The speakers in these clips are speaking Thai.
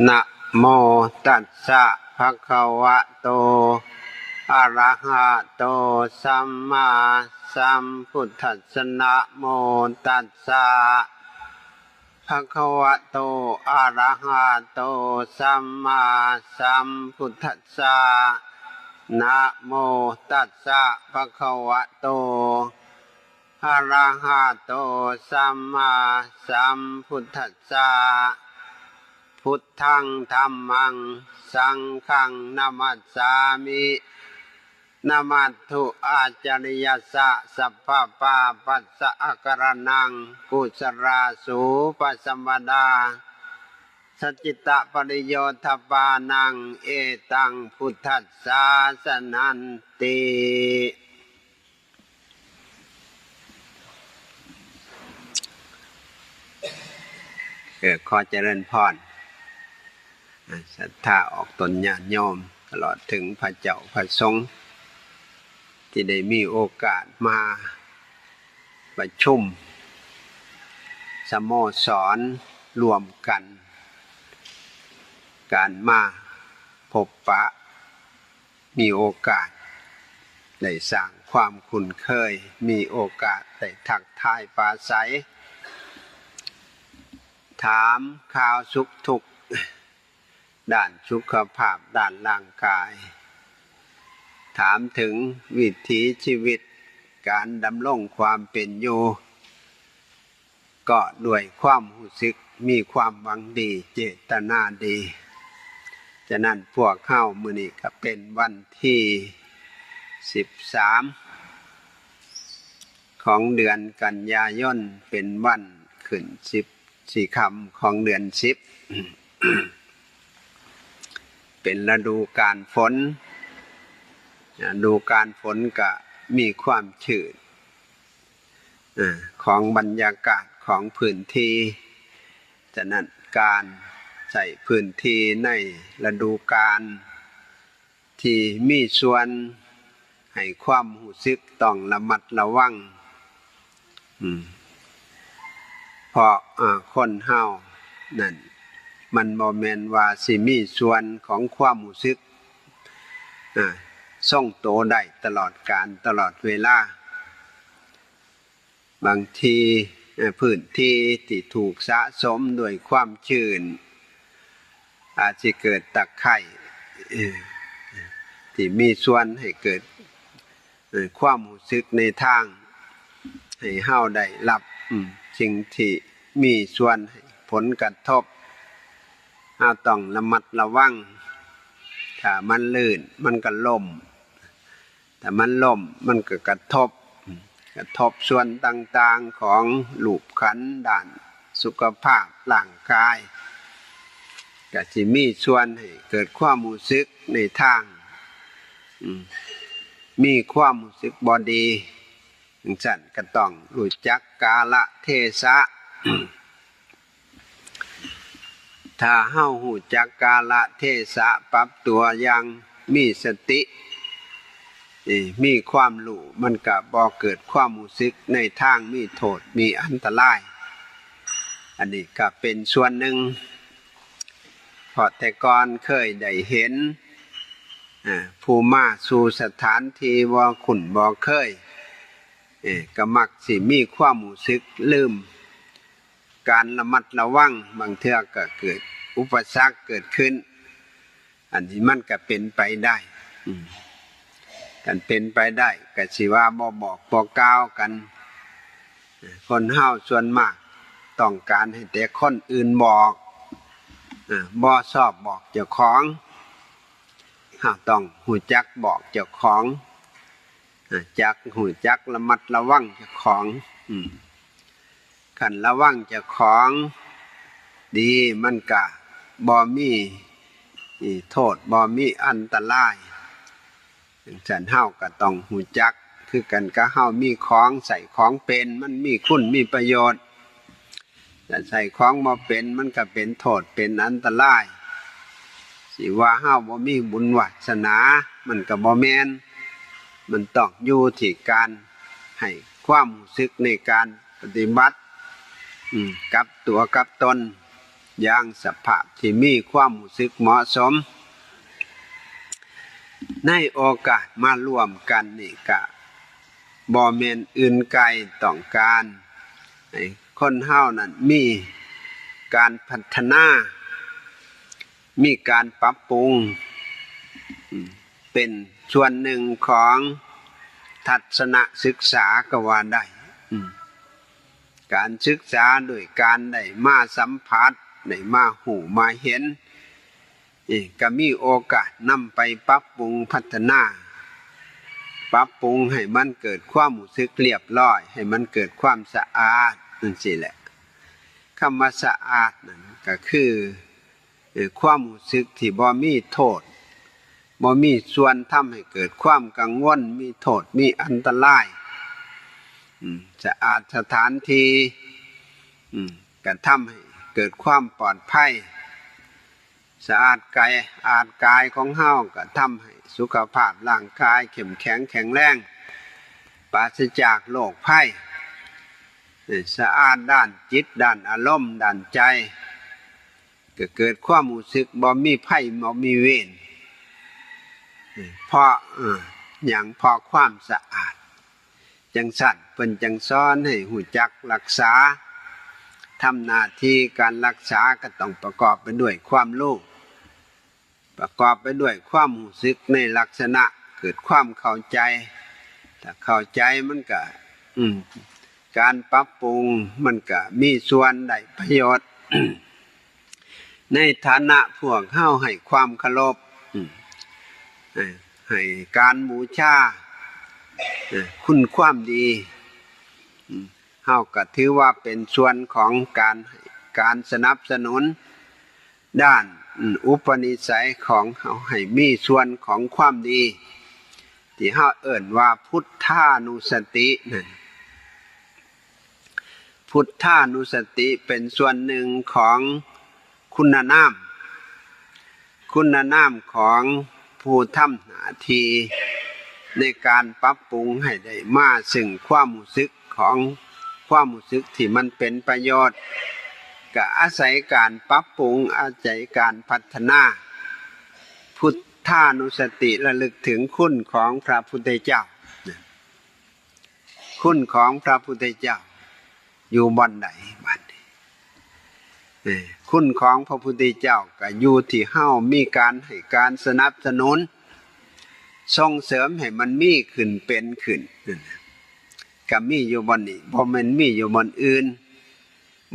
นะโมตัสสะภะคะวะโตอะระหะโตสัมมาสัมพุทธัสสะนะโมตัสสะภะคะวะโตอะระหะโตสัมมาสัมพุทธัสสะนะโมตัสสะภะคะวะโตอะระหะโตสัมมาสัมพุทธัสสะพุทธังธัมมังสังฆังนะมัสสามินะมัตถุอาจาริยัสสะสัพพะปาปัสสะอาการนังกุศลาสูปัสสัมปดาสัจจิตะปริโยทปานังเอตังพุทธัสสะสนันติขอเจริญพรศรัทธาออกตนญาติโยมตลอดถึงพระเจ้าพระสงฆ์ที่ได้มีโอกาสมาประชุมสโมสรรวมกันการมาพบปะมีโอกาสได้สร้างความคุ้นเคยมีโอกาสได้ทักทายปราศัยถามข่าวสุขทุกข์ด้านสุขภาพด้านร่างกายถามถึงวิถีชีวิตการดำรงความเป็นอยู่ก็ด้วยความรู้สึกมีความหวังดีเจตนาดีฉะนั้นพวกเข้ามื้อนี้ก็เป็นวันที่13ของเดือนกันยายนเป็นวันขึ้น14ค่ำของเดือน10เป็นฤดูกาลฝนฤดูกาลฝนก็มีความชื้นของบรรยากาศของพื้นที่ฉะนั้นการใช้พื้นที่ในฤดูกาลที่มีส่วนให้ความรู้สึกต้องระมัดระวังเพราะคนเฮานั่นมันบ่แม่นว่าสิมีส่วนของความรู้สึกทรงโตได้ตลอดกาลตลอดเวลาบางทีพื้นที่ที่ถูกสะสมด้วยความชื้นอาจจะเกิดตะไคร่ที่มีส่วนให้เกิดความรู้สึกในทางให้เฮาได้รับสิ่งที่มีส่วนให้ผลกระทบเราต้องระมัดระวังถ้ามันลื่นมันก็ล่มถ้ามันล่มมันก็กระทบส่วนต่างๆของรูปขันธ์ด้านสุขภาพร่างกายก็สิมีส่วนให้เกิดความรู้สึกในทางมีความรู้สึกบ่ดีจังซั่นก็ต้องรู้จักกาลเทศะถ้าเฮารู้จักกาลเทศะปรับตัวอย่างมีสติมีความรู้มันก็บ่เกิดความรู้สึกในทางมีโทษมีอันตรายอันนี้ก็เป็นส่วนหนึ่งเพราะแต่ก่อนเคยได้เห็นผู้มาสู่สถานที่บ่คุ้นบ่เคยก็มักสิมีความรู้สึกลืมการระมัดระวังบางเทื่อก็เกิดอุปสรรคเกิดขึ้นอันนี้มันก็เป็นไปได้กันเป็นไปได้ก็สิว่าบ่บอกบ่กล่าวกันคนเฮาส่วนมากต้องการให้แต่คนอื่นบอกบ่ชอบบอกเจ้าของเฮาต้องรู้จักบอกเจ้าของรู้จักระมัดระวังเจ้าของคันระวังเจ้าของดีมันก็บ่มีโทษบ่มีอันตรายฉันเฮาก็ต้องรู้จักคือกันก็เฮามีของใส่ของเป็นมันมีคุณมีประโยชน์แต่ใส่ของบ่เป็นมันก็เป็นโทษเป็นอันตรายสิว่าเฮาบ่มีบุญวาสนามันก็บ่แม่นมันต้องอยู่ที่การให้ความรู้สึกในการปฏิบัติกับตัวกับตน อย่างสภาพที่มีความรู้สึกเหมาะสมในโอกาสมารวมกันนี่ก็บ่แม่นอื่นไกลต้องการให้คนเฮานั้นมีการพัฒนามีการปรับปรุงเป็นส่วนหนึ่งของทัศนศึกษาก็ว่าได้การศึกษาโดยการได้มาสัมผัสได้มาหูมาเห็นก็มีโอกาสนำไปปรับปรุงพัฒนาปรับปรุงให้มันเกิดความรู้สึกเรียบร้อยให้มันเกิดความสะอาดนั่นสิแหละคำว่าสะอาดนั่นก็คือความรู้สึกที่บ่มีโทษบ่มีส่วนทำให้เกิดความกังวลมีโทษมีอันตรายสะอาดสถานที่ก็ทำให้เกิดความปลอดภัยสะอาดกายของเฮาก็ทำให้สุขภาพร่างกายเข้มแข็งแข็งแรงปราศจากโรคภัยสะอาดด้านจิตด้านอารมณ์ด้านใจก็เกิดความรู้สึกบ่มีภัยบ่มีเวรเพราะความสะอาดจังสั่นเพิ่นจังสอนให้รู้จักรักษาทำหน้าที่การรักษาก็ต้องประกอบไปด้วยความรู้ประกอบไปด้วยความรู้สึกในลักษณะเกิดความเข้าใจถ้าเข้าใจมันก็การปรับปรุงมันก็มีส่วนได้ประโยชน์ ในฐานะพวกเฮาให้ความเคารพให้การบูชาคุณความดีเฮาก็ถือว่าเป็นส่วนของการสนับสนุนด้านอุปนิสัยของเฮาให้มีส่วนของความดีที่เฮาเอิ้นว่าพุทธานุสตินั่นพุทธานุสติเป็นส่วนหนึ่งของคุณนามของผู้ทำหน้าที่ในการปรับปรุงให้ได้มาซึ่งความรู้สึกที่มันเป็นประโยชน์ก็อาศัยการปรับปรุงอาศัยการพัฒนาพุทธานุสติระลึกถึงคุณของพระพุทธเจ้าคุณของพระพุทธเจ้าอยู่บ่อนใดบัดนี้คุณของพระพุทธเจ้าก็อยู่ที่เฮามีการให้การสนับสนุนส่งเสริมให้มันมีขึ้นเป็นขึ้นก็มีอยู่บ่อนนี้บ่แม่นมีอยู่บ่อนอื่น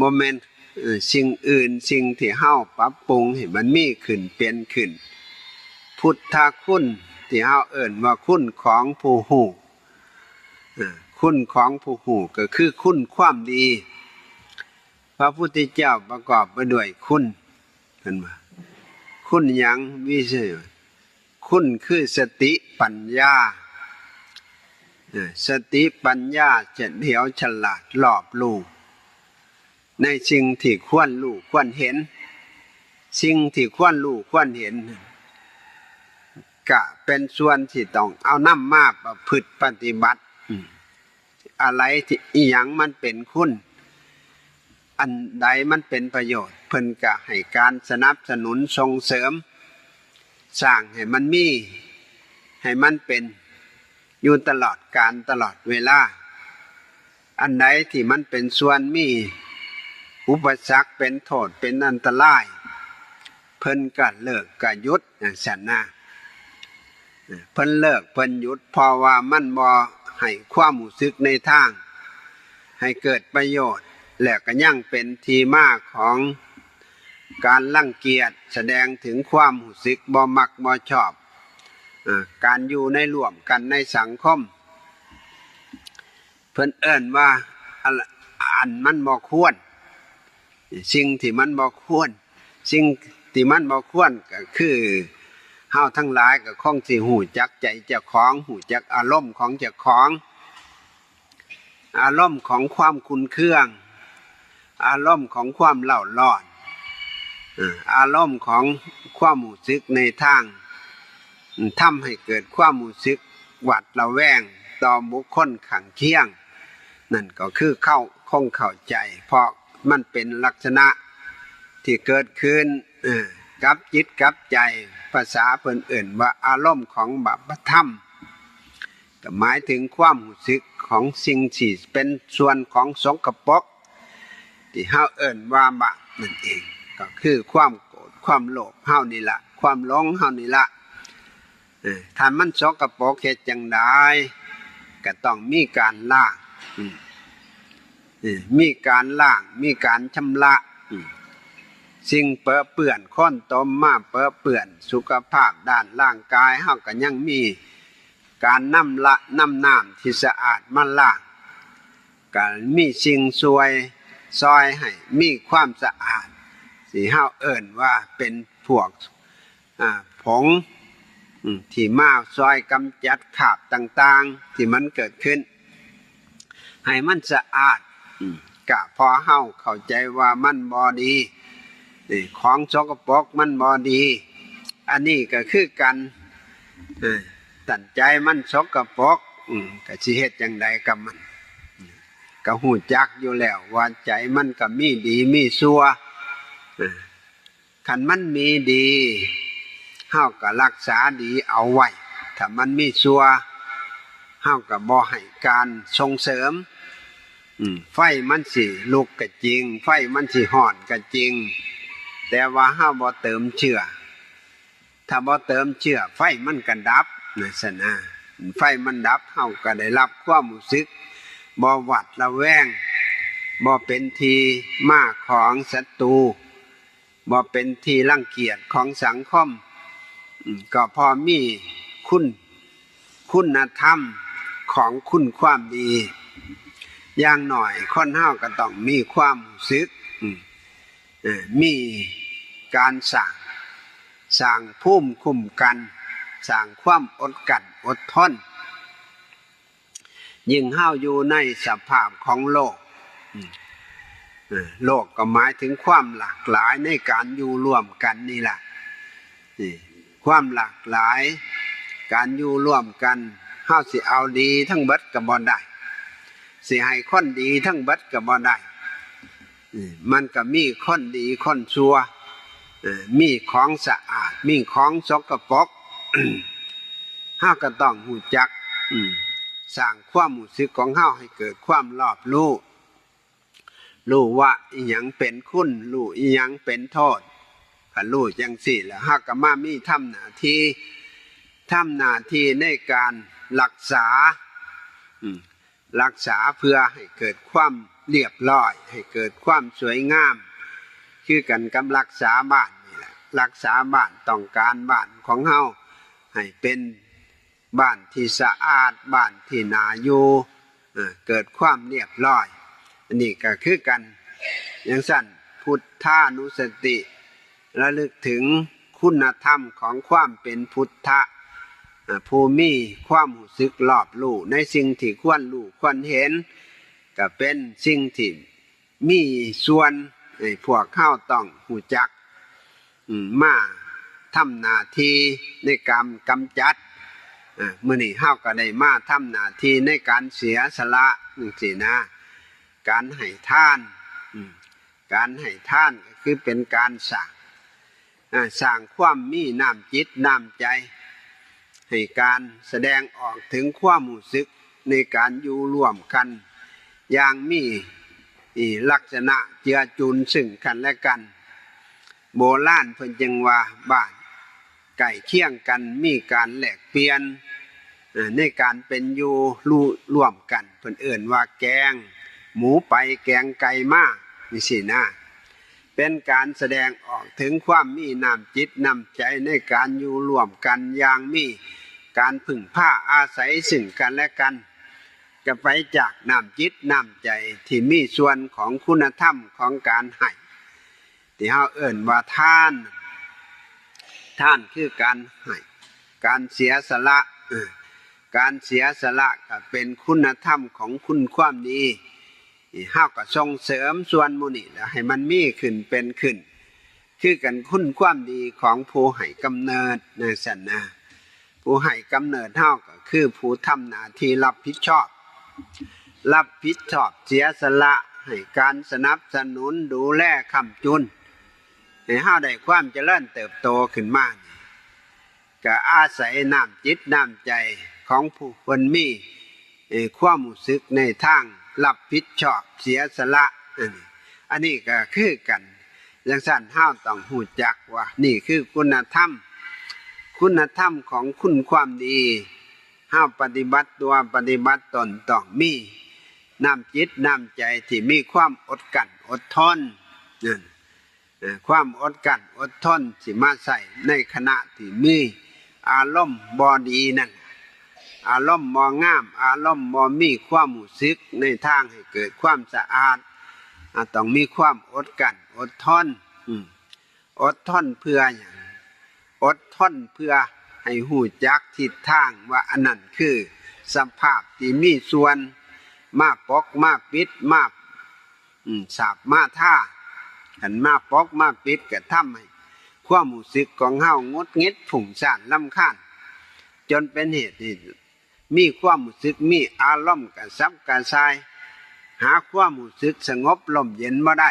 บ่แม่นสิ่งอื่นสิ่งที่เฮาปรับปรุงให้มันมีขึ้นเป็นขึ้นพุทธคุณที่เฮาเอิ้นว่าคุณของผู้ฮู้คุณของผู้ฮู้ก็คือคุณความดีพระพุทธเจ้าประกอบไปด้วยคุณเห็นบ่คุณหยังวิเศษคุณคือสติปัญญาสติปัญญาเฉลียวฉลาดรอบรู้ในสิ่งที่ควรรู้ควรเห็นสิ่งที่ควรรู้ควรเห็นก็เป็นส่วนที่ต้องเอานำมาประพฤติปฏิบัติอะไรที่อีหยังมันเป็นคุณอันใดมันเป็นประโยชน์เพิ่นก็ให้การสนับสนุนส่งเสริมสร้างให้มันมีให้มันเป็นอยู่ตลอดกาลตลอดเวลาอันใดที่มันเป็นส่วนมีอุปสรรคเป็นโทษเป็นอันตรายเพิ่นก็เลิกก็หยุดอย่างนั้นนะเพิ่นเลิกเพิ่นหยุดเพราะว่ามันบ่ให้ความรู้สึกในทางให้เกิดประโยชน์และก็ยังเป็นที่มาของการรังเกียจแสดงถึงความรู้สึกบ่มักบ่ชอบการอยู่ในร่วมกันในสังคมเพิ่นเอิ้นว่าอันมันบ่ควรสิ่งที่มันบ่ควรสิ่งที่มันบ่ควรก็คือเฮาทั้งหลายก็คงสิฮู้จักใจเจ้าของฮู้จักอารมณ์ของเจ้าของอารมณ์ของความขุ่นเคืองอารมณ์ของความเล่าร้อนอารมณ์ของความรู้สึกในทางทำให้เกิดความรู้สึกหวาดระแวงต่อบุคคลข้างเคียงนั่นก็คือคงเข้าใจเพราะมันเป็นลักษณะ ที่เกิดขึ้นกับจิตกับใจภาษาเพิ่นเอิ่นว่าอารมณ์ของบาปธรรมก็หมายถึงความรู้สึกของสิ่งที่เป็นส่วนของสกปรกที่เฮาเอิ่นว่าบาปนั่นเองก็คือความโกรธความโลภเฮานี่ละความหลงเฮานี่ละถ้ามันสกปรกเฮ็ดจังได๋ก็ต้องมีการล้างมีการล้างมีการชำระสิ่งเปื้อเปื้อนค้อนตมมาเปื้อเปื้อนสุขภาพด้านร่างกายเฮาก็ยังมีการนำน้ำที่สะอาดมาล้างก็มีสิ่งช่วยซอยให้มีความสะอาดสิเฮาเอิ้นว่าเป็นพวกผงที่มาซอยกำจัดคราบต่างๆที่มันเกิดขึ้นให้มันสะอาดก็พอเฮาเข้าใจว่ามันบ่ดีของสกปรกมันบ่ดีอันนี้ก็คือกันตั้งใจมันสกปรกก็สิเฮ็ดจังไดกับมันก็ฮู้จักอยู่แล้วว่าใจมันก็มีดีมีชั่วคันมันมีดีเฮาก็รักษาดีเอาไว้ถ้ามันมีชั่วเฮาก็บ่ให้การส่งเสริมไฟมันสิลุกก็จริงไฟมันสิร้อนก็จริงแต่ว่าเฮาบ่เติมเชื้อถ้าบ่เติมเชื้อไฟมันก็ดับนั่นซะนะไฟมันดับเฮาก็ได้รับความรู้สึกบ่หวาดระแวงบ่เป็นที่มาของศัตรูบ่เป็นที่รังเกียจของสังคมก็พอมีคุณธรรมของคุณความดีอย่างหน่อยคนเฮาก็ต้องมีความรู้สึกมีการสร้างภูมิคุ้มกันสร้างความอดกลั้นอดทนยิ่งเฮาอยู่ในสภาพของโลกโลกก็หมายถึงความหลากหลายในการอยู่ร่วมกันนี่แหละความหลากหลายการอยู่ร่วมกันเฮาสิเอาดีทั้งเบิดก็บ่ได้สิให้คนดีทั้งเบิดก็บ่ได้มันก็มีคนดีคนชั่วมีของสะอาดมีของสกปรกเฮาก็ต้องรู้จักสร้างความรู้สึกของเฮาให้เกิดความรอบรู้ว่าอีหยังเป็นคุณรู้อีหยังเป็นโทษถ้ารู้จังซี่แล้วเฮาก็มามีทำหน้าที่ในการรักษาเพื่อให้เกิดความเรียบร้อยให้เกิดความสวยงามคือกันกับรักษาบ้านนี่แหละรักษาบ้านต้องการบ้านของเฮาให้เป็นบ้านที่สะอาดบ้านที่น่าอยู่เกิดความเรียบร้อยอันนี้ก็คือกันอย่างสั้นพุทธานุสติระลึกถึงคุณธรรมของความเป็นพุทธะผู้มีความรู้สึกรอบรู้ในสิ่งที่ควรรู้ควรเห็นก็เป็นสิ่งที่มีส่วนพวกเฮาต้องรู้จักมาทำหน้าที่ในการกำจัดมื้อนี้เฮาก็ได้มาทำหน้าที่ในการเสียสละจังซี่นะการให้ทานก็คือเป็นการสร้างความมีน้ำจิตน้ำใจให้การแสดงออกถึงความรู้สึกในการอยู่ร่วมกันอย่างมีลักษณะเจือจุนซึ่งกันและกันโบราณเพิ่นจึงว่าบ้านใกล้เคียงกันมีการแลกเปลี่ยนในการเป็นอยู่ร่วมกันเพิ่นเอิ้นว่าแกงหมูไปแกงไก่มานี่สินะเป็นการแสดงออกถึงความมีน้ำจิตน้ำใจในการอยู่ร่วมกันอย่างมีการพึ่งพาอาศัยซึ่งกันและกันจะไปจากน้ำจิตน้ำใจที่มีส่วนของคุณธรรมของการให้ที่เฮาเอิ้นว่าทานคือการให้การเสียสละก็เป็นคุณธรรมของคุณความดีเฮาก็ส่งเสริมส่วนหมู่นี้แล้วให้มันมีขึ้นเป็นขึ้นคือกันคุณความดีของผู้ให้กำเนิดนั่นซั่นนะผู้ให้กำเนิดเฮาก็คือผู้ทำหน้าที่รับผิดชอบเสียสละให้การสนับสนุนดูแลค้ำจุน ให้เฮาได้ความเจริญเติบโตขึ้นมาก็อาศัยน้ำจิตน้ำใจของผู้คนมีความรู้สึกในทางรับผิดชอบเสียสละอันนี้ก็คือกันจังซั่นเฮาต้องรู้จักว่านี่คือคุณธรรมของคุณความดีเฮาปฏิบัติตัวปฏิบัติตนต้องมีน้ำจิตน้ำใจที่มีความอดกลั้นอดทนความอดกลั้นอดทนสิมาใส่ในขณะที่มีอารมณ์บ่ดีนั่นอารมณ์บ่งามอารมณ์บ่มีความรู้สึกในทางให้เกิดความสะอาดต้องมีความอดกลั้นอดทนอดทนเพื่อหยังอดทนเพื่อให้หูจักทิศทางว่าอันนั้นคือสภาพที่มีส่วนมาปกมาปิดมาสาบมาท่าหันมาปกมาปิดก็ทำให้ความรู้สึกของเฮางดเง็ดผุ่งซ่านรำคาญจนเป็นเหตุที่มีความรู้สึกมีอารมณ์กระซับกระส่ายหาความรู้สึกสงบลมเย็นบ่ได้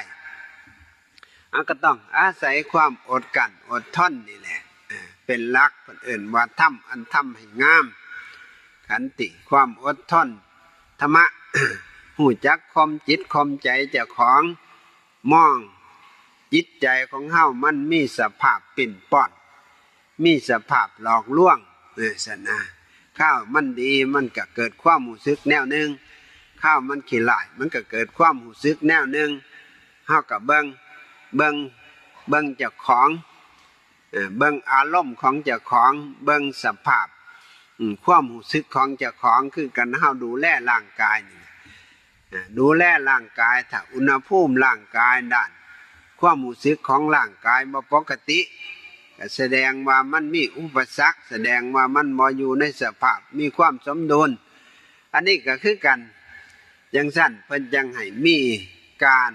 ก็ต้องอาศัยความอดกลั้นอดทนนี่แหละเป็นหลักคนอื่นว่าทำอันทำให้งามขันติความอดทนธรรมะ หูจักคมจิตคมใจเจ้าของมองจิตใจของเฮามันมีสภาพปิ่นป้อนมีสภาพหลอกลวงสนะข้าวมันดีมันก็เกิดความรู้สึกแนวหนึ่งข้าวมันขี้หลายมันก็เกิดความรู้สึกแนวหนึ่งเฮาก็เบิ่งเจ้าของเบิ่งอารมณ์ของเจ้าของเบิ่งสภาพความรู้สึกของเจ้าของคือกันเฮาดูแลร่างกายนี่ดูแลร่างกายถ้าอุณหภูมิร่างกายด้านความรู้สึกของร่างกายบ่ปกติก็แสดงว่ามันมีอุปสรรคแสดงว่ามันบ่อยู่ในสภาพมีความสมดุลอันนี้ก็คือกันจังซั่นเพิ่นจังให้มีการ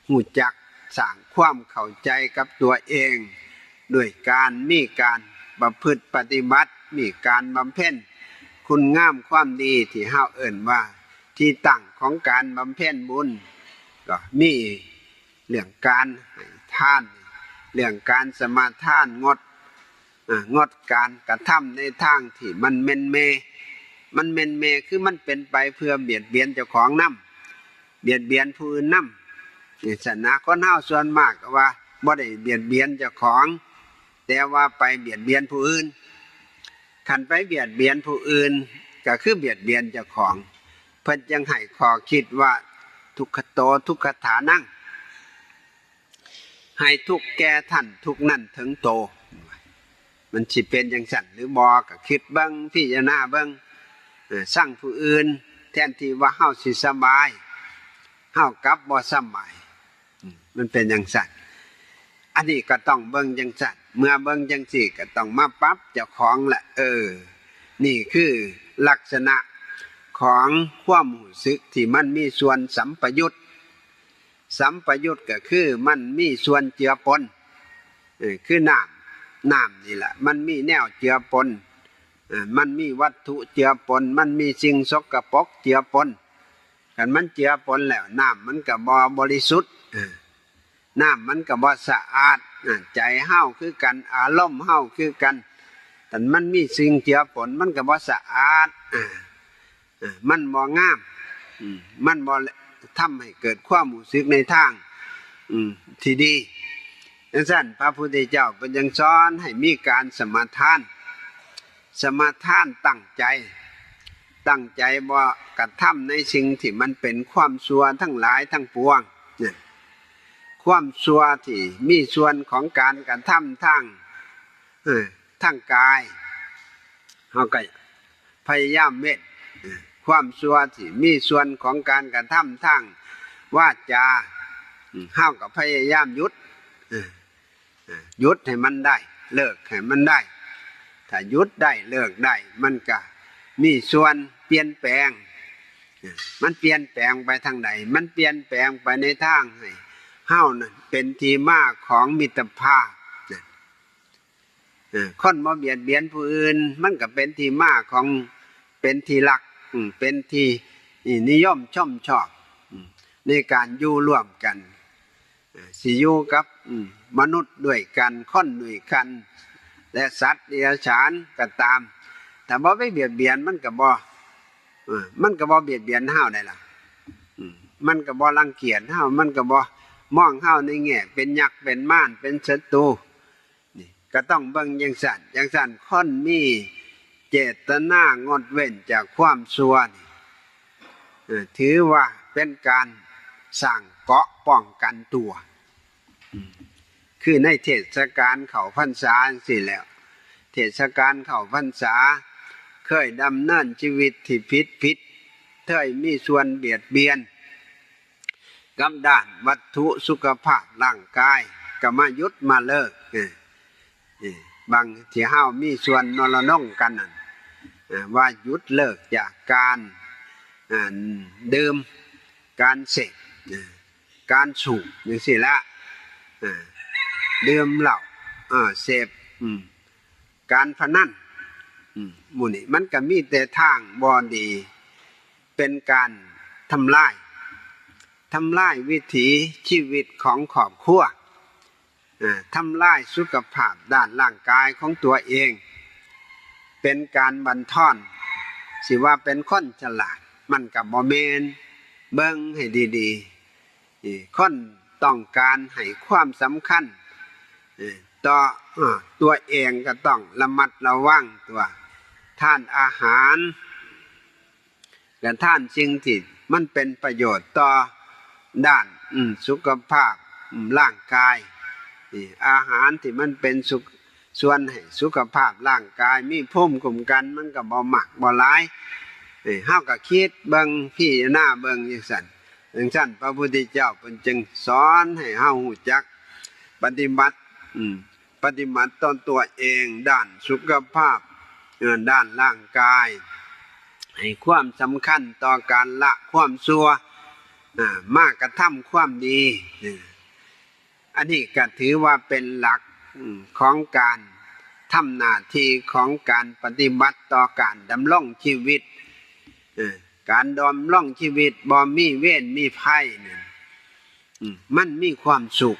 รู้จักสร้างความเข้าใจกับตัวเองด้วยการมีการประพฤติปฏิบัติมีการบำเพ็ญคุณงามความดีที่เฮาเอิ้นว่าที่ตั้งของการบำเพ็ญบุญก็มีเรื่องการให้ทานเรื่องการสมาทานงดการกระทำในทางที่มันเมนเมคือมันเป็นไปเพื่อเบียดเบียนเจ้าของนำเบียดเบียนผู้อื่นนำศาสนาคนเฮาส่วนมากก็ว่าบ่ได้เบียดเบียนเจ้าของแต่ว่าไปเบียดเบียนผู้อื่นคันไปเบียดเบียนผู้อื่นก็คือเบียดเบียนเจ้าของเพิ่นจังให้ข้อคิดว่าทุกขโตทุกขฐานังให้ทุกแก่ท่านทุกนั่นถึงโตมันสิเป็นจังซั่นหรือบ่ก็คิดเบิ่งพิจารณาเบิ่งสั่งผู้อื่นแทนที่ว่าเฮาสิสบายเฮากลับบ่สบายมันเป็นจังซั่นอันนี้ก็ต้องเบิ่งจังซั่นเมื่อเบิ่งจังซี่ก็ต้องมาปรับเจ้าของละนี่คือลักษณะของความรู้สึกที่มันมีส่วนสัมปยุตก็คือมันมีส่วนเจือปนคือน้ำนี่แหละมันมีแนวเจือปนมันมีวัตถุเจือปนมันมีสิ่งสกปรกเจือปนคันมันเจือปนแล้วน้ำมันก็บ่บริสุทธิ์น้ำมันก็บ่สะอาดใจเฮาคือกันอารมณ์เฮาคือกันแต่มันมีสิ่งเจือปนมันก็บ่สะอาดมันบ่งามมันบ่ทำให้เกิดความรู้สึกในทางที่ดีดังนั้นพระพุทธเจ้าเป็นยังสอนให้มีการสมาทานตั้งใจบ่กระทำในสิ่งที่มันเป็นความชั่วทั้งหลายทั้งปวงความชั่วที่มีส่วนของการกระทำทั้งกายเฮาก็พยายามเว้นความชั่วที่มีส่วนของการกระทำทั้งวาจาเฮาก็พยายามหยุดให้มันได้เลิกให้มันได้ถ้าหยุดได้เลิกได้มันก็มีส่วนเปลี่ยนแปลงมันเปลี่ยนแปลงไปทางใดมันเปลี่ยนแปลงไปในทางให้เฮานั่นเป็นที่มาของมิตรภาพคนบ่เบียดเบียนผู้อื่นมันก็เป็นที่มาของเป็นที่รักเป็นที่นิยมชมชอบในการอยู่ร่วมกัน สิอยู่กับมนุษย์ด้วยกันคนด้วยกันและสัตว์เดรัจฉานก็ตามแต่บ่ไปเบียดเบียนมันก็บ่เบียดเบียนเฮาได้ล่ะมันก็บ่รังเกียจเฮามันก็บ่มองเฮาในแง่เป็นยักษ์เป็นม่านเป็นศัตรูนี่ก็ต้องเบิ่งจังซั่นคนมีเจตนางดเว้นจากความชั่วนี่ถือว่าเป็นการสร้างเกราะป้องกันตัวคือในเทศกาลเข้าพรรษาจังซี่แล้วเทศกาลเข้าพรรษาเคยดำเนินชีวิตที่ผิดเคยมีส่วนเบียดเบียนกับด้านวัตถุสุขภาพร่างกายก็มายุดมาเลิกบางที่เฮามีส่วนนรนงกันนั่นว่าหยุดเลิกจากการดื่มการเสพการสูบจังซี่ละดื่มเหล้าเสพการพนันหมู่นี้มันก็มีแต่ทางบ่ดีเป็นการทำลายวิถีชีวิตของครอบครัวทำลายสุขภาพด้านร่างกายของตัวเองเป็นการบั่นทอนสิว่าเป็นคนฉลาดมันก็บ่แม่นเบิ่งให้ดีๆคนต้องการให้ความสำคัญต่อตัวเองก็ต้องระมัดระวังตัวทานอาหารและทานสิ่งที่มันเป็นประโยชน์ต่อด้านสุขภาพร่างกายอาหารที่มันเป็นส่วนให้สุขภาพร่างกายมีภูมิคุ้มกันมันก็บ่มักบ่หลายเฮาก็คิดเบิ่งพี่หน้าเบิ่งจังซั่นพระพุทธเจ้าเพิ่นจึงสอนให้เฮารู้จักปฏิบัติตนตัวเองด้านสุขภาพด้านร่างกายให้ความสำคัญต่อการละความชั่วมากกระทำความดีอันนี้ก็ถือว่าเป็นหลักของการทำหน้าที่ของการปฏิบัติต่อการดำรงชีวิตการดำรงชีวิตบ่มีเวรมีภัยมันมีความสุข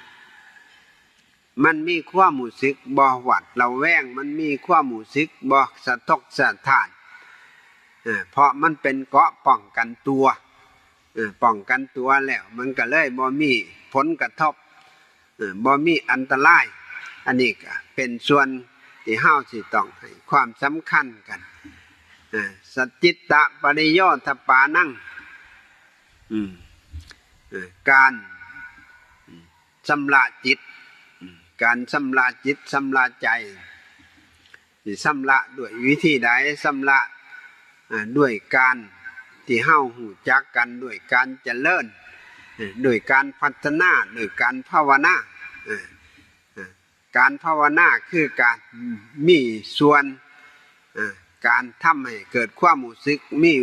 มันมีความรู้สึกบ่หวาดระแวงมันมีความรู้สึกบ่สะทกสะท้านเพราะมันเป็นเกราะป้องกันตัวแล้วมันก็เลยบ่มีผลกระทบบ่มีอันตรายอันนี้ก็เป็นส่วนที่เฮาสิต้องให้ความสำคัญกันสัจจิตตปริโยทปานังการชำระจิตการชำระจิตชำระใจชำระด้วยวิธีใดชำระด้วยการที่เฮารู้จักกันด้วยการเจริญด้วยการพัฒนาด้วยการภาวนาการภาวนาคือการมีส่วนการทำให้เกิดความรู้สึกมี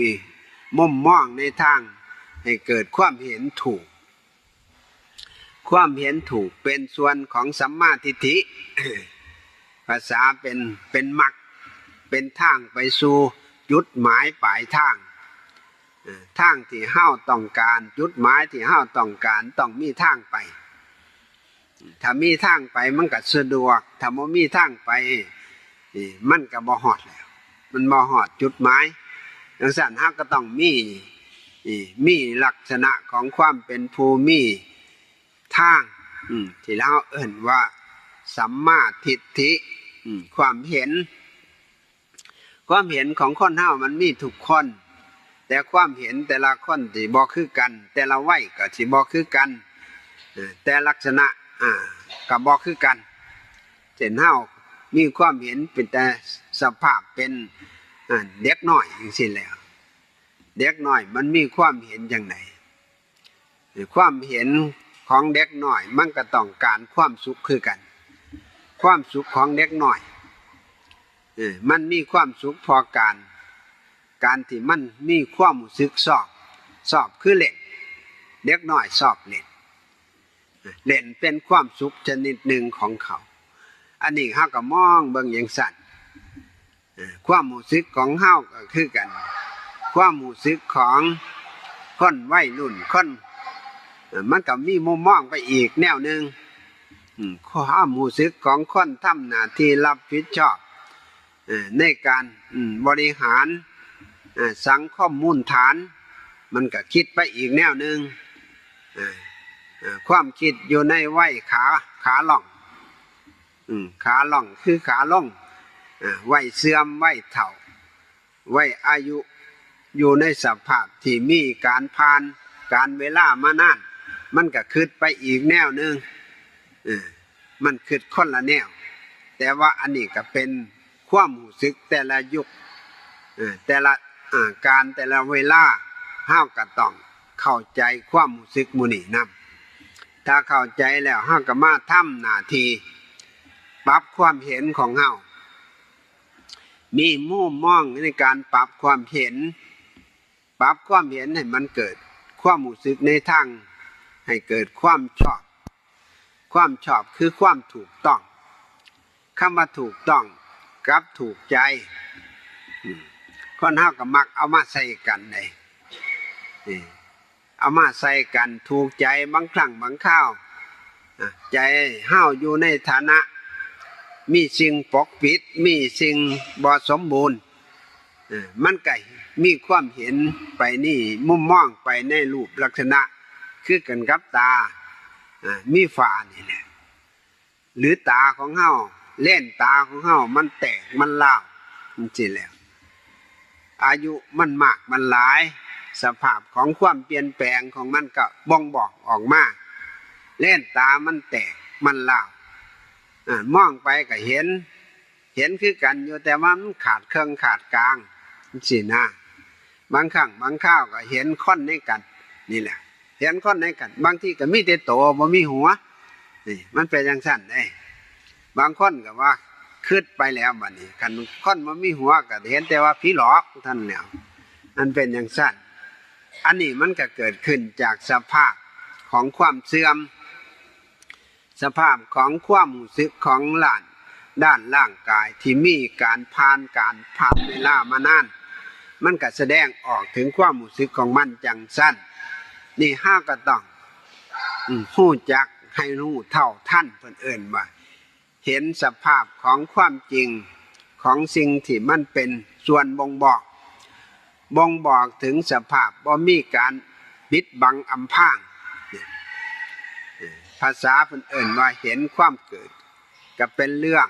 มุมมองในทางให้เกิดความเห็นถูกเป็นส่วนของสัมมาทิฏฐิภาษาเป็นมรรคเป็นทางไปสู่จุดหมายปลายทางที่เฮาต้องการจุดหมายที่เฮาต้องการต้องมีทางไปถ้ามีทางไปมันก็สะดวกถ้าบ่มีทางไปมันก็บ่ฮอดแล้วมันบ่ฮอดจุดหมายดังนั้นเฮาก็ต้องมีลักษณะของความเป็นภูมิทางที่เราเอิ้นว่าสัมมาทิฏฐิความเห็นของคนเฮามันมีทุกคนแต่ความเห็นแต่ละคนสิบ่คือกันแต่ละวัยก็สิบ่คือกันแต่ลักษณะก็บ่คือกันเช่นเฮามีความเห็นเป็นแต่สภาพเป็นเด็กน้อยจังซี่แหล้วเด็กน้อยมันมีความเห็นจังไดความเห็นของเด็กน้อยมันก็ต้องการความสุขคือกันความสุขของเด็กน้อยมันมีความสุขพอการที่มันมีความรู้สึกชอบคือเล่นเด็กน้อยชอบเล่นเป็นความสุขชนิดหนึ่งของเขาอันนี้เฮาก็มองเบิ่งอย่างสั่นความรู้สึกของเฮาก็คือกันความรู้สึกของคนวัยรุ่นคน มันก็มีมุมมองไปอีกแนวหนึ่งความรู้สึกของคนทำหน้าที่รับผิดชอบในการบริหารสังคมมูลฐานมันก็คิดไปอีกแนวหนึ่งความคิดอยู่ในวัยขาล่องขาล่องคือขาล่องวัยเสื่อมวัยเฒ่าวัยอายุอยู่ในสภาพที่มีการผ่านการเวลามานานมันก็คิดไปอีกแนวหนึ่งมันคิดคนละแนวแต่ว่าอันนี้ก็เป็นความรู้สึกแต่ละยุคแต่ละการแต่ละเวลาเฮาก็ต้องเข้าใจความรู้สึกหมู่นี้นำถ้าเข้าใจแล้วเฮาก็มาทำหน้าที่ปรับความเห็นของเฮามีมุมมองในการปรับความเห็นให้มันเกิดความรู้สึกในทางให้เกิดความชอบคือความถูกต้องคำว่าถูกต้องกับถูกใจคนเฮาก็มักเอามาใส่กันเลยเอามาใส่กันถูกใจบางครั้งบางคราวใจเฮาอยู่ในฐานะมีสิ่งปกปิดมีสิ่งบ่สมบูรณ์มันก็มีความเห็นไปนี่มุมมองไปในรูปลักษณะคือกันกับตามีฝ้านี่แหละหรือตาของเฮาเล่นตาของเฮามันแตกมันร้าวมันสิแล้วอายุมันมากมันหลายสภาพของความเปลี่ยนแปลงของมันก็บ่งบอกออกมาเล่นตามันแตกมันร้าวมองไปก็เห็นคือกันอยู่แต่ว่ามันขาดเครื่องขาดกลางสินะบางครั้งบางคราวก็เห็นค่อนในกันนี่แหละเห็นค่อนในกันบางทีก็มีแต่โตบ่มีหัวนี่มันเป็นจังซั่นเด้บางคนก็ว่าคิดไปแล้วบัดนี้คันคนบ่มีหัวก็เห็นแต่ว่าผีหลอกท่านแล้วมันเป็นจังซั่นอันนี้มันก็เกิดขึ้นจากสภาพของความเสื่อมสภาพของความรู้สึกของด้านร่างกายที่มีการผ่านเวลามานานมันก็แสดงออกถึงความรู้สึกของมันจังสั้นนี่ห้าก็ต้องรู้จักให้รู้เท่าทันเพิ่นเอิ้นว่าเห็นสภาพของความจริงของสิ่งที่มันเป็นส่วนบ่งบอกถึงสภาพบ่มีการปิดบังอำพรางภาษาเพิ่นเอิ้นว่าเห็นความเกิดก็เป็นเรื่อ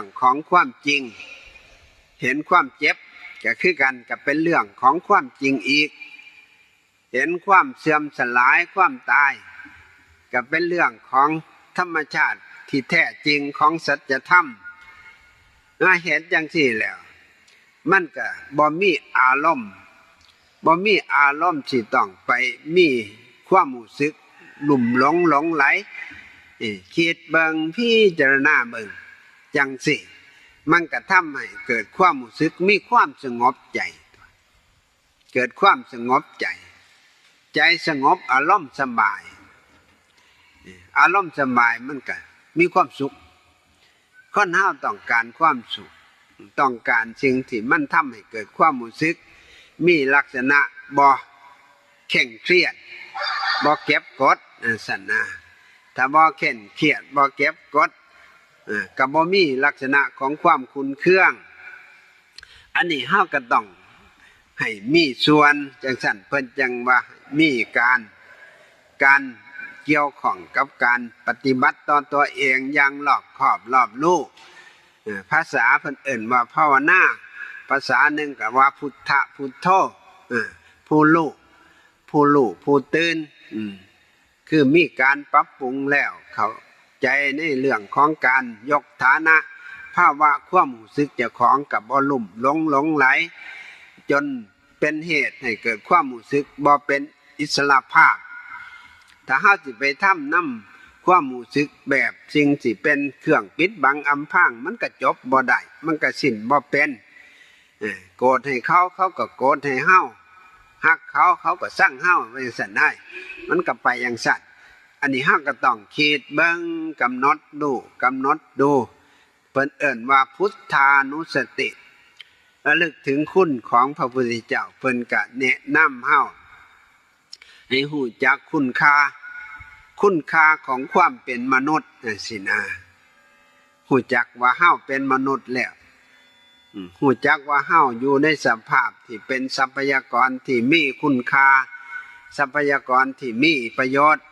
งของความจริงเห็นความเจ็บก็คือกันก็เป็นเรื่องของความจริงอีกเห็นความเสื่อมสลายความตายก็เป็นเรื่องของธรรมชาติที่แท้จริงของสัจธรรมเห็นจังซี่แล้วมันก็บ่มีอารมณ์ที่ต้องไปมีความรู้สึกลุ่มหลงไหลคิดเบิ่งพิจารณาเบิ่งจังสิมันก็ทำให้เกิดความรู้สึกมีความสงบใจเกิดความสงบใจสงบอารมณ์สบายมันก็มีความสุขคนเฮาต้องการความสุขต้องการสิ่งที่มันทำให้เกิดความรู้สึกมีลักษณะบ่เคร่งเครียดบ่เก็บกดสั่นนะถ้าบ่เคร่งเครียดบ่เก็บกดก็บ่มีลักษณะของความขุ่นเคืองอันนี้เฮาก็ต้องให้มีส่วนจังซั่นเพิ่นจังว่ามีการเกี่ยวข้องกับการปฏิบัติต่อตัวเองอย่างรอบคอบรอบรู้ภาษาเพิ่นเอิ้นว่าภาวนาภาษาหนึ่งก็ว่าพุทธะพุทโธผู้รู้ผู้ตื่นคือมีการปรับปรุงแล้วเข้าใจในเรื่องของการยกฐานะภาวะความรู้สึกเจ้าของกับบ่ลุ่มหลงไหลจนเป็นเหตุให้เกิดความรู้สึกบ่เป็นอิสระภาพถ้าเฮาสิไปทำนำความรู้สึกแบบสิ่งที่เป็นเครื่องปิดบังอำพรางมันก็จบบ่ได้มันก็สิ้นบ่เป็นโกรธให้เขาก็โกรธให้เฮาฮักเขาก็สั่งเฮาไว้ซั่นได้มันก็ไปอย่างซั่นอันนี้เฮาก็ต้องคิดเบิ่งกำหนดดูเพิ่นเอิ้นว่าพุทธานุสติระลึกถึงคุณของพระพุทธเจ้าเพิ่นก็แนะนำเฮา ให้รู้จักคุณค่าของความเป็นมนุษย์สินะรู้จักว่าเฮาเป็นมนุษย์แล้วรู้จักว่าเฮาอยู่ในสภาพที่เป็นทรัพยากรที่มีคุณค่าทรัพยากรที่มีประโยชน์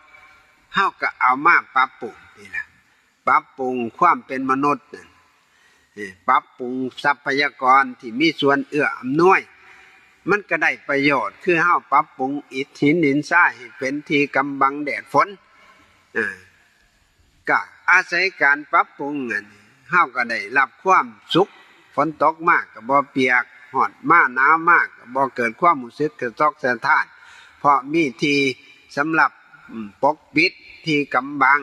เฮาก็เอามาปรับปรุงนี่ล่ะปรับปรุงความเป็นมนุษย์ปรับปรุงทรัพยากรที่มีส่วนเอื้ออำนวยมันก็ได้ประโยชน์คือเฮาปรับปรุงอิฐหินดินทรายให้เป็นที่กำบังแดดฝนก็อาศัยการปรับปรุงเฮาก็ได้รับความสุขฝนตกมากก็บ่เปียกร้อนมาหนาวมากก็บ่เกิดความรู้สึกกระทบกระทั่งเพราะมีที่สำหรับปกปิดที่กำบัง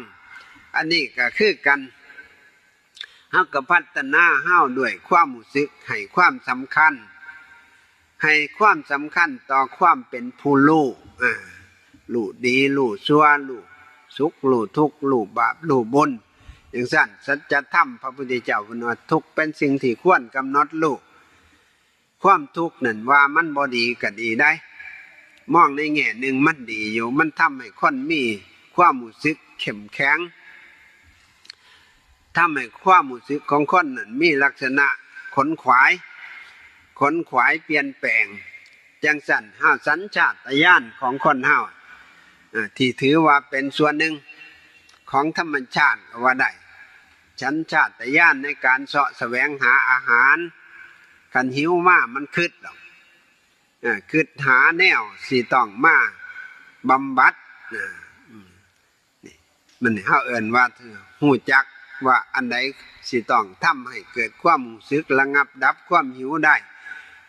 อันนี้ก็คือกันเฮาก็พัฒนาเฮาด้วยความรู้สึกให้ความสำคัญต่อความเป็นผู้รู้ดีรู้ชั่วรู้สุขรู้ทุกข์รู้บาปรู้บุญอย่างนั้นสัจธรรมพระพุทธเจ้าว่าทุกข์เป็นสิ่งที่ควรกำหนดรู้ความทุกข์นั่นว่ามันบ่ดีก็ดีได้มองในแง่หนึ่งมันดีอยู่มันทำให้คนมีความรู้สึกเข้มแข็งทำให้ความรู้สึกของคนนั้นมีลักษณะขนขวายเปลี่ยนแปลงจังสั่นห้าสัญชาตญาณของคนเฮาที่ถือว่าเป็นส่วนหนึ่งของธรรมชาติว่าได้สัญชาตญาณในการเสาะแสวงหาอาหารคันหิวมามันคิดหรอกคิดหาแนวสิต้องมาบำบัดมันเฮาเอิ้นว่าฮู้จักว่าอันใดสิต้องทำให้เกิดความรู้สึกระงับดับความหิวได้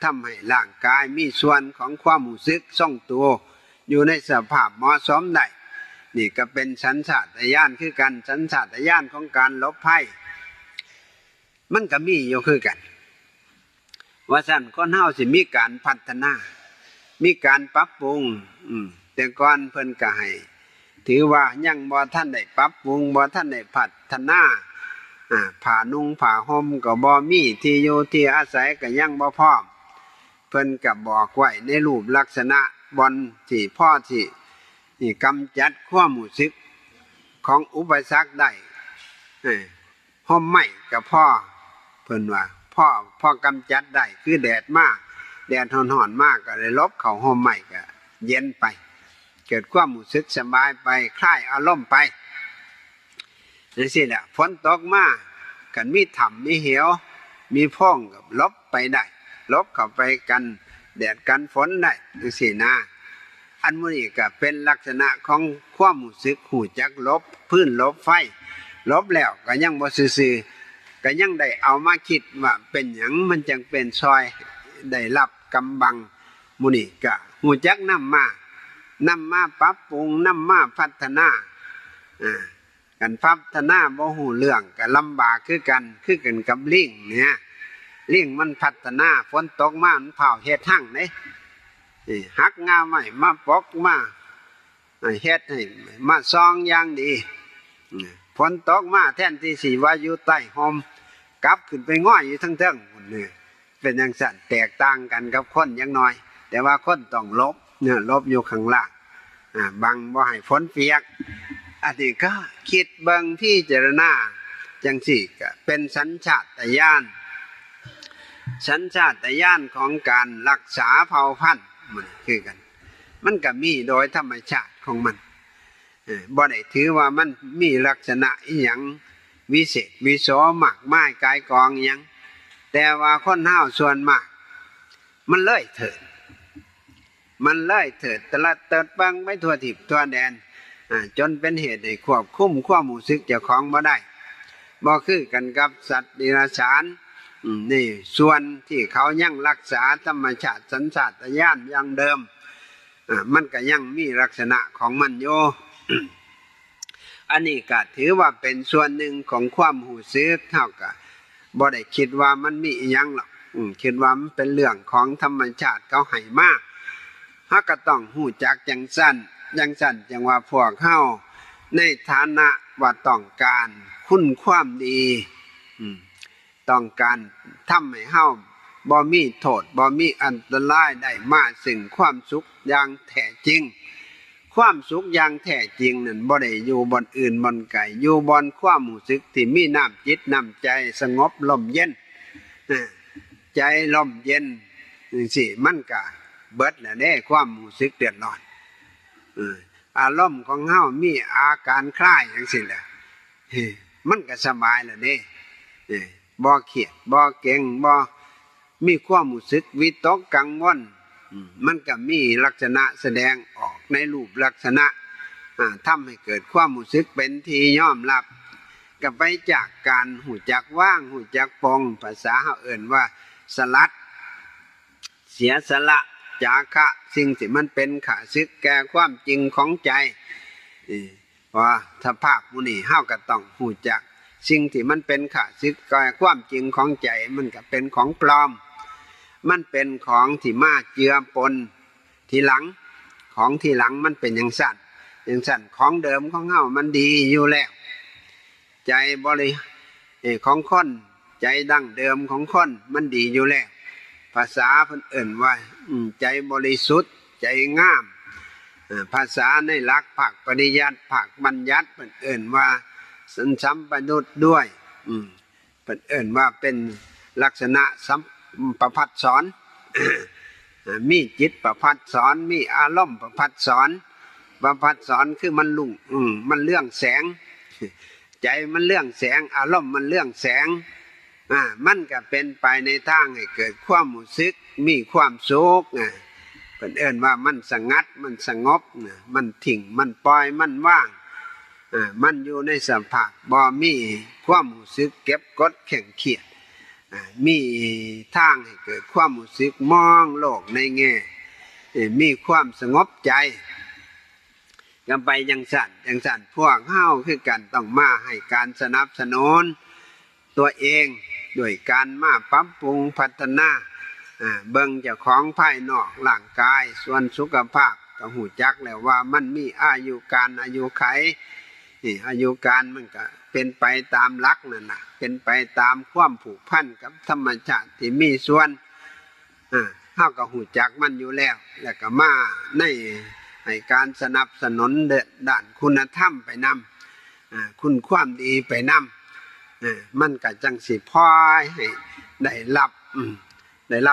ทำให้ร่างกายมีส่วนของความรู้สึกทรงตัวอยู่ในสภาพเหมาะสมได้นี่ก็เป็นสัญชาตญาณคือกันสัญชาตญาณของการหลบภัยมันก็มีอยู่คือกันว่าซั่นคนเฮาสิมีการพัฒนามีการปรับปรุงแต่ก่อนเพิ่นก็ให้ถือว่ายังบ่ทันได้ปรับปรุงบ่ทันได้พัฒนาผ้านุ่งผ้าห่มก็บ่มีที่อยู่ที่อาศัยก็ยังบ่พร้อมเพิ่นก็บอกไว้ในรูปลักษณะบอนที่พ่อที่กำจัดความรู้สึกของอุปสรรคได้ห่มไหม้ก็พ่อเพิ่นว่าพ่อกำจัดได้คือแดดมากแดดร้อนๆมากก็เลยลบเข้าห่มไหม้ก็เย็นไปเกิดความรู้สึกสบายไปคลายอารมณ์ไปจังซี่แหละฝนตกมากันมีถ้ำมีเหวมีโพรงก็ลบไปได้ลบเข้าไปกันแดดกันฝนได้จังซี่นะอันนี้ก็เป็นลักษณะของความรู้สึกหูจักลบพื้นลบไฟลบแล้วก็ยังบ่ซื่อๆก็ยังได้เอามาคิดว่าเป็นหยังมันจังเป็นซอยได้รับกำบังมื้อนี้ก็หูจักนำมาปรับปรุงนำมาพัฒนากันพัฒนาบ่ฮู้เรื่องก็ลำบากคือกันกับลิงเนี่ยลิงมันพัฒนาฝนตกมามันเผาเฮ็ดหั่งเด้หักงาไม้มาปอกมาเฮ็ดให้มาซองอย่างดีฝนตกมาแทนที่สิว่าอยู่ใต้ห่มกลับขึ้นไปง้อยอยู่ทั้งเทิงพุ่นนี่เป็นจังซั่นแตกต่างกันกับคนอย่างน้อยแต่ว่าคนต้องลบอยู่ข้างล่างบังบ่ให้ฝนเปียกอันนี้ก็คิดเบิ่งพิจารณาจังซี่ก็เป็นสัญชาตญาณของการรักษาเผ่าพันธุ์มันคือกันมันก็มีโดยธรรมชาติของมันบ่ได้ถือว่ามันมีลักษณะอีหยังวิเศษวิโสมากมายกายกองหยังแต่ว่าคนเฮาส่วนมากมันเลยเถิดตะละเติดบังไปทั่วทิพย์ทั่วแดนจนเป็นเหตุให้ควบคุมความรู้สึกเจ้าของบ่ได้บ่คือกันกับสัตว์เดรัจฉานนี่ส่วนที่เขายังรักษาธรรมชาติสัญชาตญาณอย่างเดิมมันก็ยังมีลักษณะของมันอยู่ อันนี้ก็ถือว่าเป็นส่วนหนึ่งของความรู้สึกเท่ากับบ่ได้คิดว่ามันมีอีหยังหรอกคิดว่ามันเป็นเรื่องของธรรมชาติเขาให้มาเฮาก็ต้องรู้จักจังซั่นจังว่าพวกเฮาในฐานะว่าต้องการคุณความดีต้องการทำให้เฮาบ่มีโทษบ่มีอันตรายได้มาซึ่งความสุขอย่างแท้จริง ความสุขอย่างแท้จริงนั่นบ่ได้อยู่บอนอื่นบอนไกลอยู่บอนความรู้สึกที่มีน้ำจิตน้ำใจสงบลมเย็นใจลมเย็นจังซี่มันก็เบิดแล้วเด้ความรู้สึกเดือดร้อนอารมณ์ของเฮามีอาการคล้ายจังซี่แหละมันก็สบายแล้วเด้บ่เครียดบ่เก่งบ่มีความรู้สึกวิตกกังวลมันก็มีลักษณะแสดงออกในรูปลักษณะทำให้เกิดความรู้สึกเป็นที่ยอมรับก็ไปจากการหูจักว่างหูจักปองภาษาเฮาเอิ้นว่าสลัดเสียสละจาคะสิ่งที่มันเป็นข้าศึกแก่ความจริงของใจว่าถ้าภาคมุนีเฮาก็ต้องหูจักสิ่งที่มันเป็นข้าศึกแก่ความจริงของใจมันก็เป็นของปลอมมันเป็นของที่มาเจือปนทีหลังของทีหลังมันเป็นอย่างสั่นของเดิมของเฮามันดีอยู่แล้วใจบริของคนใจดั้งเดิมของคนมันดีอยู่แล้วภาษาเพิ่นเอิ้นว่าใจบริสุทธิ์ใจงามภาษาในหลักภาคปริยัติภาคบัญญัติเพิ่นเอิ้นว่าสัมปยุตด้วยเพิ่นเอิ้นว่าเป็นลักษณะประพัดสอนมีจิตประพัดสอนมีอารมณ์ประพัดสอนคือมันลุ่งมันเรื่องแสงใจมันเรื่องแสงอารมณ์มันเรื่องแสงมันก็เป็นไปในทางให้เกิดความรู้สึกมีความสุขเพิ่นเอิ้นว่ามันสงัดมันสงบมันทิ้งมันปล่อยมันว่างมันอยู่ในสภาพบ่มีความรู้สึกเก็บกดแข็งเครียดมีทางให้เกิดความรู้สึกมองโลกในแง่มีความสงบใจกันไปจังสั่นพวกเฮาคือกันต้องมาให้การสนับสนุนตัวเองด้วยการมาปรับปรุงพัฒนาเบิ่งเจ้าของภายนอกร่างกายส่วนสุขภาพก็หูจักแล้วว่ามันมีอายุการอายุไขอายุการมันก็เป็นไปตามหลักนั่นน่ะเป็นไปตามความผูกพันกับธรรมชาติที่มีส่วนเฮาก็หูจักมันอยู่แล้วก็มาในให้การสนับสนุนด้านคุณธรรมไปนำคุณความดีไปนำมันก็จังสิพอให้ได้รั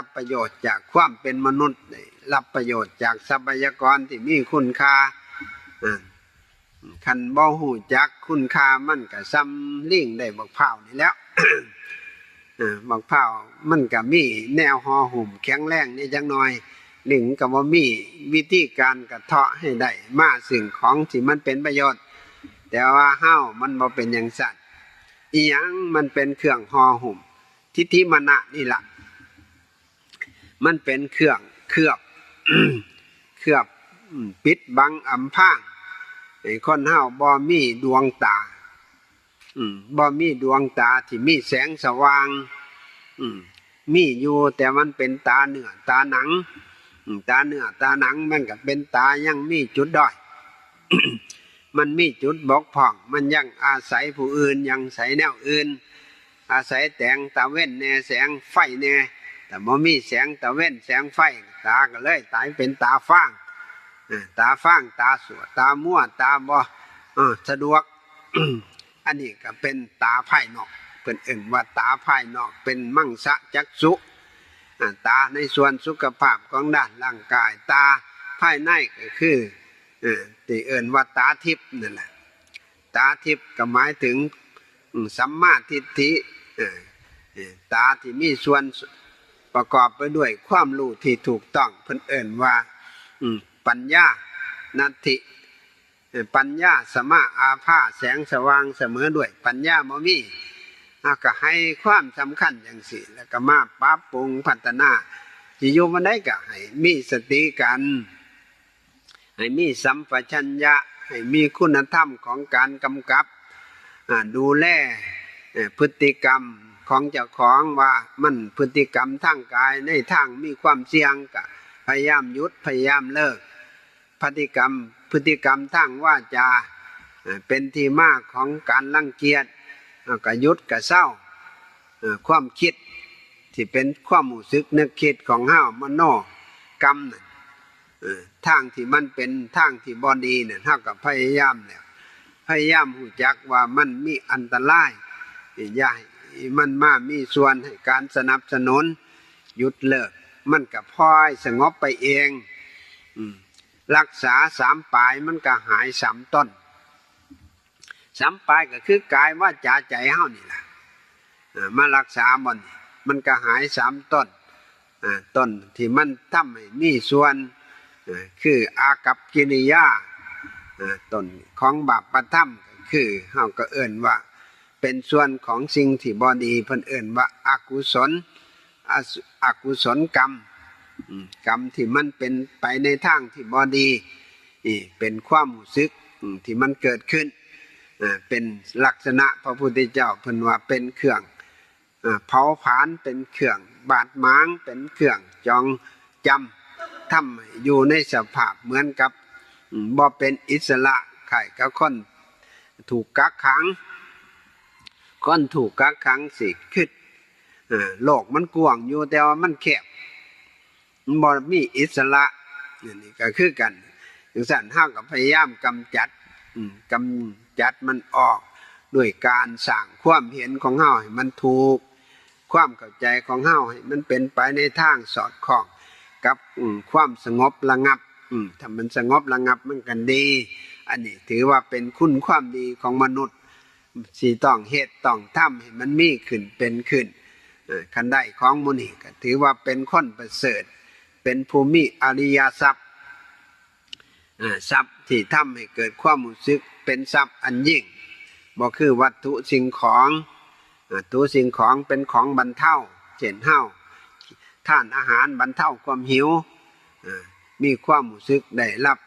บประโยชน์จากความเป็นมนุษย์ได้รับประโยชน์จากทรัพยากรที่มีคุณค่าคันบ่ฮู้จักคุณค่ามันก็ซ้ำลิงได้บักพร้าวนี่แล้วบักพร้าวมันก็มีแนวห่อหุ้มแข็งแรงนี่จังหน่อยลิงก็บ่มีวิธีการกระเทาะให้ได้มาสิ่งของที่มันเป็นประโยชน์แต่ว่าเฮามันบ่เป็นอย่างนั้นอีหยังมันเป็นเครื่องห่อหุ้มทิฏฐิมานะนี่ล่ะมันเป็นเครื่องเคลือบปิดบังอำพรางไอ้คนเฮาบ่มีดวงตาบ่มีดวงตาที่มีแสงสว่างมีอยู่แต่มันเป็นตาเนื้อตาหนังตาเนื้อตาหนังมันก็เป็นตายังมีจุดด้อย มันมีจุดบกพร่องมันยังอาศัยผู้อื่นยังอาศัยแนวอื่นอาศัยแสงตาเว้นแน่แสงไฟแน่แต่บ่มีแสงตาเว้นแสงไฟตาก็เลยตายเป็นตาฟ้างตาฟ้างตาสวดตามั่วตาบ่สะดวก อันนี้ก็เป็นตาภายนอกเพิ่นเอิ้นว่าตาภายนอกเป็นมังสะจักษุตาในส่วนสุขภาพของด้านร่างกายตาภายในก็คือที่เอิ้นว่าตาทิพย์นั่นแหละตาทิพย์ก็หมายถึงสัมมาทิฏฐิตาที่มีส่วนประกอบไปด้วยความรู้ที่ถูกต้องเพิ่นเอิ้นว่าปัญญานัตถิปัญญาสมาอาภาแสงสว่างเสมอด้วยปัญญาบ่มีก็ให้ความสำคัญอย่างสิแล้วก็มาปรับปรุงพัฒนาที่อยู่มันได้ก็ให้มีสติกันให้มีสัมปชัญญะให้มีคุณธรรมของการกำกับดูแลพฤติกรรมของเจ้าของว่ามันพฤติกรรมทางกายในทางมีความเสี่ยงก็พยายามหยุดพยายามเลิกพฤติกรรมทางวาจาเป็นที่มาของการรังเกียจก็หยุดก็เศร้าความคิดที่เป็นความรู้สึกนึกคิดของเฮามโนกรรม ทางที่มันเป็นทางที่บ่ดีเนี่ยเท่ากับพยายามเนี่ยพยายามรู้จักว่ามันมีอันตรายอย่าให้มันมามีส่วนให้การสนับสนุนหยุดเลิกมันก็พลอยสงบไปเองรักษา3 ปลายมันก็หาย3 ต้น3 ปลายก็คือกายวาจาใจเฮานี่ล่ะมารักษามันก็หาย3 ต้นต้นที่มันทำให้มีส่วนคืออากัปกิริยาต้นของบาปธรรมคือเฮาก็เอิ้นว่าเป็นส่วนของสิ่งที่บ่ดีเพิ่นเอิ้นว่าอกุศลกรรมกรรมที่มันเป็นไปในทางที่บ่ดีเป็นความรู้สึกที่มันเกิดขึ้นเป็นลักษณะพระพุทธเจ้าเพิ่นว่าเป็นเครื่องเผาผลาญเป็นเครื่องบาดหมางเป็นเครื่องจองจำทำให้อยู่ในสภาพเหมือนกับบ่เป็นอิสระไข่กับคนถูกกักขังคนถูกกักขังสิขึ้นโลกมันกว้างอยู่แต่ว่ามันแคบมันบ่มีอิสระนี่ก็คือกันจังซั่นเฮาก็พยายามกำจัดมันออกด้วยการสร้างความเห็นของเฮาให้มันถูกความเข้าใจของเฮาให้มันเป็นไปในทางสอดคล้องกับความสงบระงับถ้ามันสงบระงับมันกันดีอันนี้ถือว่าเป็นคุณความดีของมนุษย์สิต้องเฮ็ดต้องทำให้มันมีขึ้นเป็นขึ้นคันได้ของหมู่นี้ก็ถือว่าเป็นคนประเสริฐเป็นภูมิอริยทรัพย์ทรัพย์ที่ทำให้เกิดความรู้สึกเป็นทรัพย์อันยิ่งบ่คือวัตถุสิ่งของตัวสิ่งของเป็นของบรรเทาเช่นเฮาทานอาหารบรรเทาความหิวมีความรู้สึกได้รับ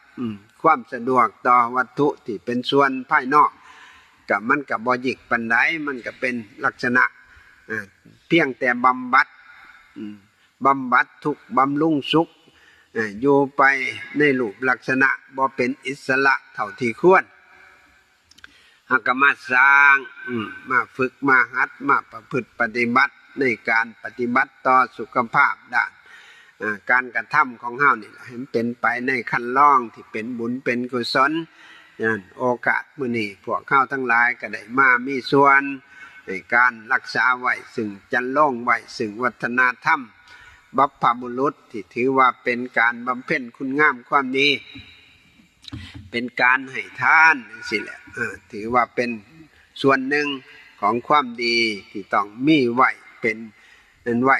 ความสะดวกต่อวัตถุที่เป็นส่วนภายนอกกับมันกับบ่ยิกปานใดมันก็เป็นลักษณะเพียงแต่บำบัดทุกข์บำรุงสุขอยู่ไปในรูปลักษณะบ่เป็นอิสระเท่าที่ควรหากมาสร้างมาฝึกมาหัดมาประพฤติปฏิบัติในการปฏิบัติต่อสุขภาพด้านการกระทำของเฮานี่ให้มันเป็นไปในขั้นลองที่เป็นบุญเป็นกุศลโอกาสมื้อนี้พวกเฮาทั้งหลายก็ได้มามีส่วนในการรักษาไว้ซึ่งจันลงไว้ซึ่งวัฒนธรรมบัพพบุรุษที่ถือว่าเป็นการบำเพ็ญคุณงามความดีเป็นการให้ทานสิแหละถือว่าเป็นส่วนหนึ่งของความดีที่ต้องมีไว้เป็นไว้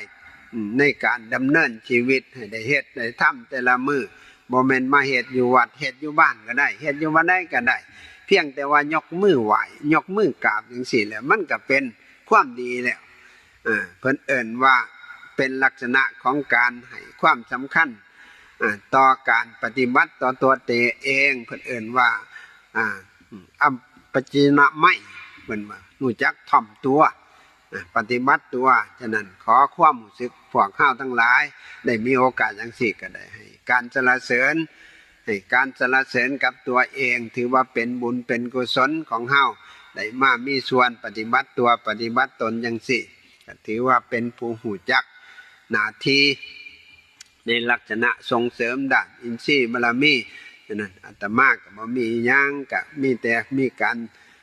ในการดำเนินชีวิตให้ได้เฮ็ดได้ทำแต่ละมื้อบ่แม่นมาเฮ็ดอยู่วัดเฮ็ดอยู่บ้านก็ได้เฮ็ดอยู่บ่ได้ก็ได้เพียงแต่ว่ายกมือไหว้ยกมือกราบจังซี่แหละมันก็เป็นความดีแล้วเพิ่นเอิ้นว่าเป็นลักษณะของการให้ความสำคัญต่อการปฏิบัติต่อตัวเตเองเพิ่นเอิ้นว่าอัปปจินะไมเพิ่นว่ารู้จักถ่อมตัวปฏิบัติตัวฉะนั้นขอความรู้สึกพวกเฮาทั้งหลายได้มีโอกาสจังซี่ก็ได้ให้การสรรเสริญกับตัวเองถือว่าเป็นบุญเป็นกุศลของเฮาได้มามีส่วนปฏิบัติตัวปฏิบัติตนจังซี่ก็ถือว่าเป็นผู้รู้จักหน้าที่ในลักษณะส่งเสริมด้านอินทรีย์บารมีฉะนั้นอาตมาก็บ่มีหยังก็มีแต่มีการ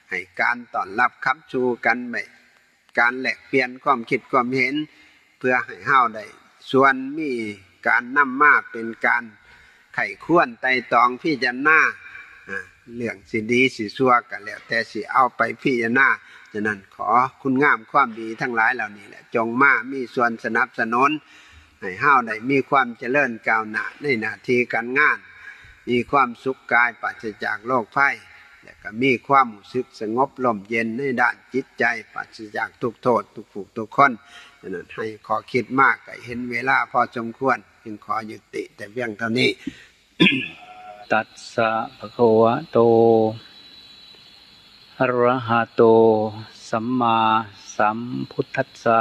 ให้การต้อนรับคับชูกันไปการแลกเปลี่ยนความคิดความเห็นเพื่อให้เฮาได้ส่วนมีการนำมาเป็นการไข้ควรไต่ตองพิจารณาเรื่องสิดีสิชั่วก็แล้วแต่สิเอาไปพิจารณาฉะนั้นขอคุณงามความดีทั้งหลายเหล่านี้แหละจงมามีส่วนสนับสนุนให้เฮาได้มีความเจริญก้าวหน้าในหน้าที่การงานมีความสุขกายปราศจากโรคภัยและก็มีความรู้สึกสงบร่มเย็นในด้านจิตใจปราศจากทุกโทษทุกผู้ทุกคนฉะนั้นให้ขอคิดมากก็เห็นเวลาพอสมควรจึงขอยุติแต่เพียงเท่านี้ ตัสสะภะคะวะโตอะระหะโตสัมมาสัมพุทธัสสะ